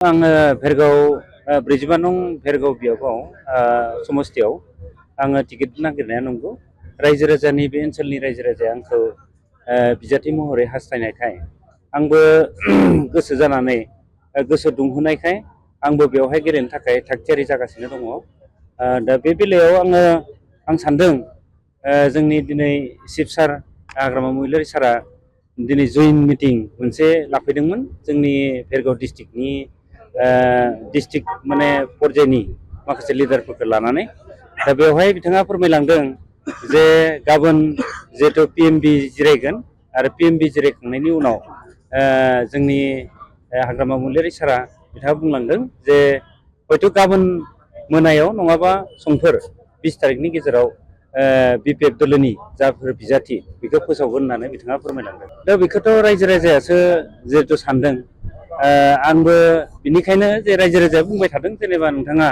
आङो भेरगाव ब्रैजिबा नं भेरगाव बियाबाव समस्थियाव आङो टिकेट नागिरनाया नंगौ। रायजो राजानि बे ओनसोलनि रायजो राजाया आंखौ बिजाथि महरै हास्थायनायखाय आंबो गोसो जानानै गोसो दुंहोनायखाय आंबो बेवहाय गेलेनो थाखाय थागथियारि जागासिनो दङ। दा बे बेलायाव आं सानदों जोंनि दिनै चिफ सार हाग्रामा महिलारि सारा दिनै जइन मिटिं मोनसे लाफैदोंमोन जोंनि भेरगाव डिस्ट्रिक्टनि डिस्ट्रिक्ट माने पर्यायनि माखासे लिडारफोरखौ लानानै। दा बेवहाय बिथाङा फोरमायलांदों जे गाबोन जिहेथु पिएमबि जिरायगोन आरो पिएमबि जिरायखांनायनि उनाव जोंनि हाग्रामा महिलारि सारा बिथाङा बुंलांदों जे हयथ' गाबोन मोनायाव नङाबा समफोर 20 तारिखनि गेजेराव बिपिएफ दोलोनि जाफोर बिजाथि बेखौ फोसावगोन होननानै बिथाङा फोरमायलांदों। दा बेखौथ' रायजो राजायासो जिहेतु सानदों। आंबो बिनिखायनो जे रायजो राजाया बुंबाय थादों जेनेबा नोंथाङा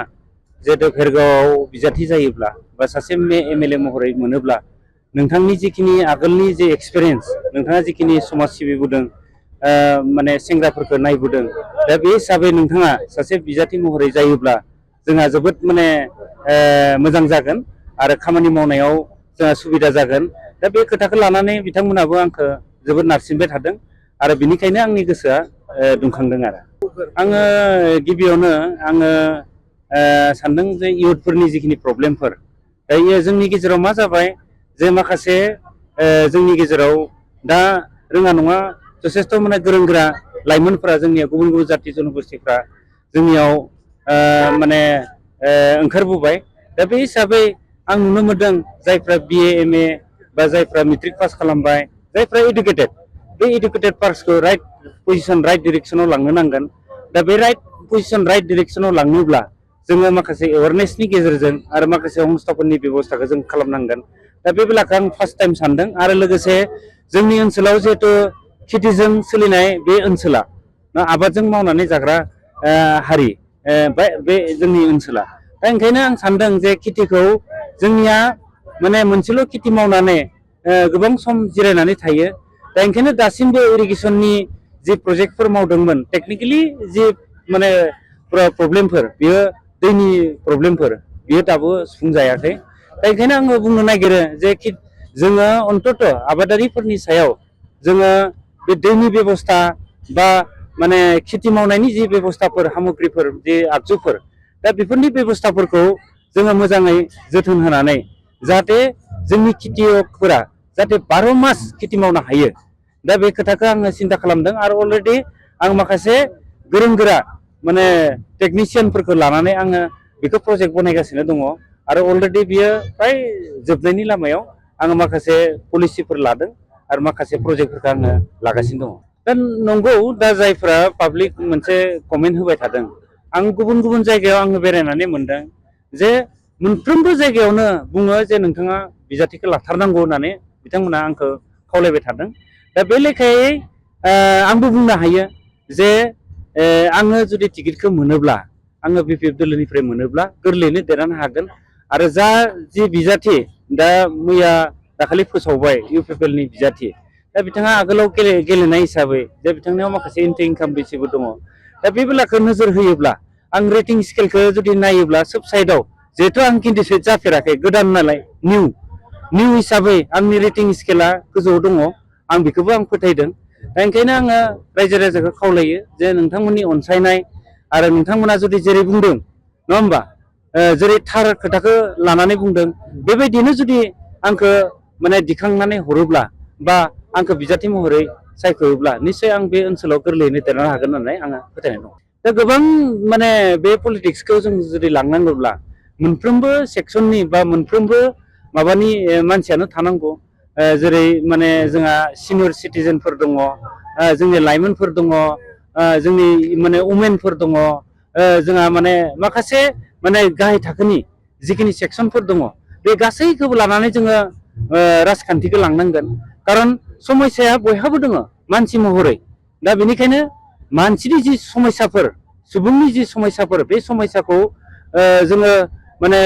जिहेतु भेरगावआव बिजाथि जायोब्ला बा सासे एमएलए महरै मोनोब्ला नोंथांनि जिखिनि आगोलनि जे एक्सपिरियेन्स नोंथाङा जिखिनि समाज सिबिबोदों माने सेंग्राफोरखौ नायबोदों, दा बे हिसाबै नोंथाङा सासे बिजाथि महरै जायोब्ला जोंहा जोबोद माने मोजां जागोन आरो खामानि मावनायाव जोंहा सुबिदा जागोन। दा बे खोथाखौ लानानै बिथांमोनाबो आंखौ जोबोद नारसिनबाय थादों आरो बिनिखायनो आंनि गोसोआ दुंखांदों आरो आङो गिबियावनो आङो सानदों जे इयुथफोरनि जिखिनि प्रब्लेमफोर दायो जोंनि गेजेराव मा जाबाय जे माखासे जोंनि गेजेराव दा रोङा नङा जथेस्थ' माने गोरों गोरा लाइमोनफोरा जोंनिया गुबुन गुबुन जाथि जनगोष्ठीफ्रा जोंनियाव माने ओंखारबोबाय। दा बे हिसाबै आं नुनो मोनदों जायफ्रा बिए एमए बा जायफ्रा मेट्रिक पास खालामबाय, जायफ्रा इडुकेटेड, बे इडुकेटेड पार्सनखौ राइट पजिसन राइट डिरेक्सनाव लांनो नांगोन। दा बे राइट पजिसन राइट डिरेक्सनाव लांनोब्ला जोङो माखासे एवारनेसनि गेजेरजों आरो माखासे संस्थाफोरनि बेब'स्थाखौ जों खालामनांगोन। दा बे बेलाखौ आं फार्स्ट टाइम सानदों आरो लोगोसे जोंनि ओनसोलाव जिहेथु खेथिजों सोलिनाय बे ओनसोला आबादजों मावनानै जाग्रा हारि बे जोंनि ओनसोला। दा ओंखायनो आं सानदों जे खेथिखौ जोंनिया माने मोनसेल' खेथि मावनानै गोबां सम जिरायनानै थायो। दा ओंखायनो दासिमबो इरिगेसननि जि प्रजेक्टफोर मावदोंमोन टेकनिकेलि जि माने प्रब्लेमफोर बेयो दैनि प्रब्लेमफोर बेयो दाबो सुफुंजायाखै। दा ओंखायनो आङो बुंनो नागिरो जे जोङो अन्तत' आबादारिफोरनि सायाव जोङो बे दैनि बेबस्था बा माने खेथि मावनायनि जि बेबस्थाफोर सामग्रिफोर जि आगजुफोर दा बेफोरनि बेबस्थाफोरखौ जोङो मोजाङै जोथोन होनानै जाहाथे जोंनि खेथियकफोरा जाहाथे 12 मास खेथि मावनो हायो। दा बे खोथाखौ आङो सिन्था खालामदों आरो अलरेडि आं माखासे गोरों गोरा माने टेकनिसियानफोरखौ लानानै आङो बेखौ प्रजेक्ट बनायगासिनो दङ आरो अलरेडि बियो फ्राय जोबनायनि लामायाव आङो माखासे पलिसिफोर लादों आरो माखासे प्रजेक्टफोरखौ आङो लागासिनो दङ। दा नंगौ दा जायफ्रा पाब्लिक मोनसे कमेन्ट होबाय थादों, आं गुबुन गुबुन जायगायाव आङो बेरायनानै मोनदों जे मोनफ्रोमबो जायगायावनो बुङो जे नोंथाङा बिजाथिखौ लाथारनांगौ होननानै बिथांमोना आंखौ खावलायबाय थादों। दा बे लेखायै आंबो बुंनो हायो जे आङो जुदि टिकेटखौ मोनोब्ला आङो बिपिएफ दोलोनिफ्राय मोनोब्ला गोरलैयैनो देरहानो हागोन आरो जा जि बिजाथि दा मैया दाखालि फोसावबाय इउपिपिएलनि बिजाथि, दा बिथाङा आगोलाव गेलेनाय हिसाबै दा बिथांनियाव माखासे इनकाम बेसेबो दङ। दा बे बेलाखौ नोजोर होयोब्ला आं रेटिं स्केलखौ जुदि नायोब्ला सोब साइडआव जिहेथु आं केन्डिडेट जाफेराखै गोदान नालाय निउ हिसाबै आंनि रेटिं स्केला गोजौआव दङ, आं बेखौबो आं फोथायदों। दा ओंखायनो आङो रायजो राजाखौ खावलायो जे नोंथांमोननि अनसायनाय आरो नोंथांमोना जुदि जेरै बुंदों नङा होमबा जेरै थार खोथाखौ लानानै बुंदों बेबायदिनो जुदि आंखौ माने दिखांनानै हरोब्ला बा आंखौ बिजाथि महरै सायख'योब्ला निस्सय आं बे ओनसोलाव गोरलैयैनो देरहानो हागोन होननानै आंहा फोथायनाय दं। दा गोबां माने बे पलिटिक्सखौ जों जुदि लांनांगौब्ला मोनफ्रोमबो सेक्सननि बा मोनफ्रोमबो माबानि मानसियानो थानांगौ। जेरै माने जोंहा सिनियर सिटिजेनफोर दङ, जोंनि लाइमोनफोर दङ, जोंनि माने वमेनफोर दङ, जोंहा माने माखासे माने गाहाय थाखोनि जिखिनि सेक्सनफोर दङ बे गासैखौबो लानानै जोङो राजखान्थिखौ लांनांगोन। खारन समस्याया बयहाबो दङ मानसि महरै। दा बेनिखायनो मानसिनि जि समस्याफोर सुबुंनि जि समस्याफोर बे समस्याखौ जोङो माने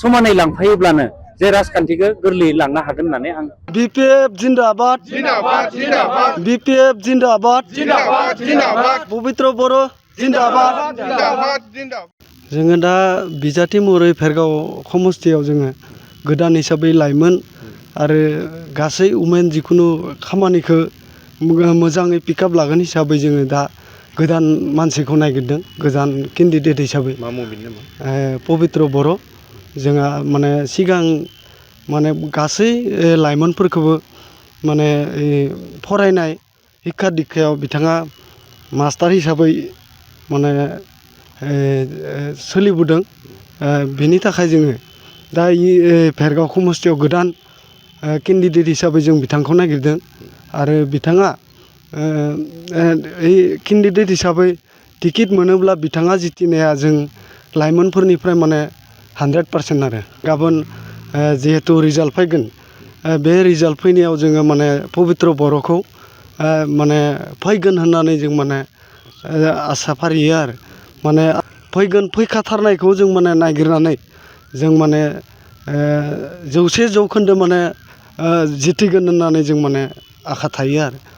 समानै लांफायोब्लानो जे राजखान्थिखौ गोरलैयै लांनो हागोन होननानै आं बीपीएफ जिंदाबाद जिंदाबाद जिंदाबाद बीपीएफ जिंदाबाद जिंदाबाद जिंदाबाद पवित्र बर' जिन्दाबाद जोङो दा बिजाथि महरै भेरगाव समस्थियाव जोङो गोदान हिसाबै लाइमोन आरो गासै उमेन जिखुनु खामानिखौ मोजाङै पिकआप लागोन हिसाबै जोङो दा गोदान मानसिखौ नागिरदों गोदान केन्डिडेट हिसाबै मा मुभिनि नामा पबित्र बर' जोंहा माने सिगां माने गासै लाइमोनफोरखौबो माने फरायनाय शिक्षा दिक्षायाव बिथाङा मास्टार हिसाबै माने सोलिबोदों बेनि थाखाय जोङो दा भेरगाव समस्थियाव गोदान केन्डिडेट हिसाबै जों बिथांखौ नागिरदों आरो बिथाङा केन्डिडेट हिसाबै टिकेट मोनोब्ला बिथाङा जितिनाया जों लाइमोनफोरनिफ्राय माने 100% आरो गाबोन जिहेतु रिजाल्ट फैगोन बे रिजाल्ट फैनायाव जोङो माने पबित्र बर'खौ माने फैगोन होननानै जों माने आसा फारियो आरो माने फैखाथारनायखौ जों माने नागिरनानै जों माने 100% माने जितिगोन होननानै जों माने आखा थायो आरो